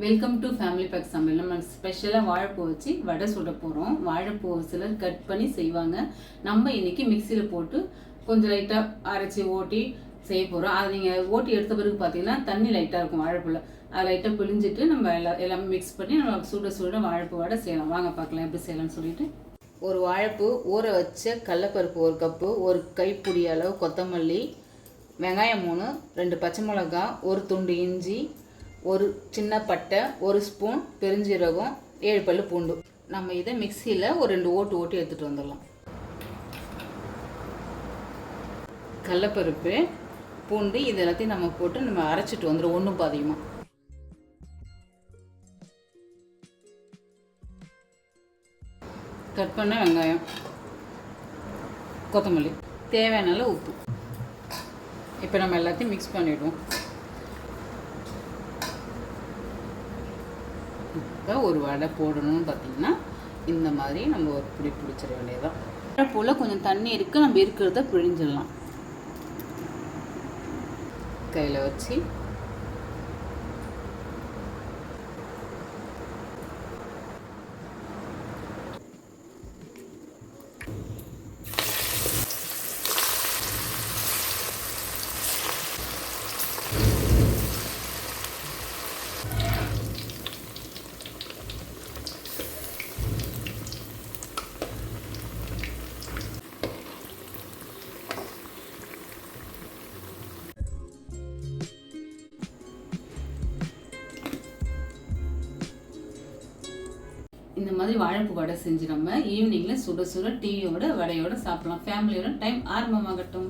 Welcome to family pack சமையல். நம்ம ஸ்பெஷலாக வாழைப்பூ வச்சு வடை சுட போகிறோம். வாழைப்பூ சிலர் கட் பண்ணி செய்வாங்க. நம்ம இன்னைக்கு மிக்சியில் போட்டு கொஞ்சம் லைட்டாக அரைச்சி ஓட்டி செய்ய போகிறோம். அதை நீங்கள் ஓட்டி எடுத்த பிறகு பார்த்தீங்கன்னா தண்ணி லைட்டாக இருக்கும் வாழைப்பூவில். அதை லைட்டாக பிழிஞ்சிட்டு நம்ம எல்லாமே மிக்ஸ் பண்ணி நம்ம சுட வாழைப்பூ வடை செய்யலாம். வாங்க பார்க்கலாம் எப்படி செய்யலாம்னு சொல்லிட்டு. ஒரு வாழைப்பூ ஊற வச்ச கடலப்பருப்பு 1 கப்பு, ஒரு கைப்பிடி அளவு கொத்தமல்லி, வெங்காயம் 3, 2 பச்சை மிளகா, ஒரு துண்டு இஞ்சி, ஒரு சின்ன பட்டை, 1 ஸ்பூன் பெருஞ்சீரகம், 7 பல்லு பூண்டு. நம்ம இதை மிக்சியில் ஒரு 2 ஓட்டு எடுத்துகிட்டு வந்துடலாம். கடலப்பருப்பு, பூண்டு இது எல்லாத்தையும் நம்ம போட்டு நம்ம அரைச்சிட்டு வந்துடும் ஒன்றும் பாதியமாக. கட் பண்ண வெங்காயம், கொத்தமல்லி, தேவையான உப்பு. இப்போ நம்ம எல்லாத்தையும் மிக்ஸ் பண்ணிவிடுவோம். இப்போ ஒரு வடை போடணும்னு பார்த்தீங்கன்னா இந்த மாதிரி நம்ம ஒரு பிடிச்சிட வேண்டியதுதான். வாழைப்பூவில் கொஞ்சம் தண்ணி இருக்குது, நம்ம இருக்கிறத பிழிஞ்சிடலாம். கையில் வச்சு இந்த மாதிரி வாழைப்பூ வடை செஞ்சு நம்ம ஈவினிங்கில் சுட சுட டீயோட வடையோட சாப்பிடலாம். ஃபேமிலியோட டைம் ஆரம்பமாகட்டும்.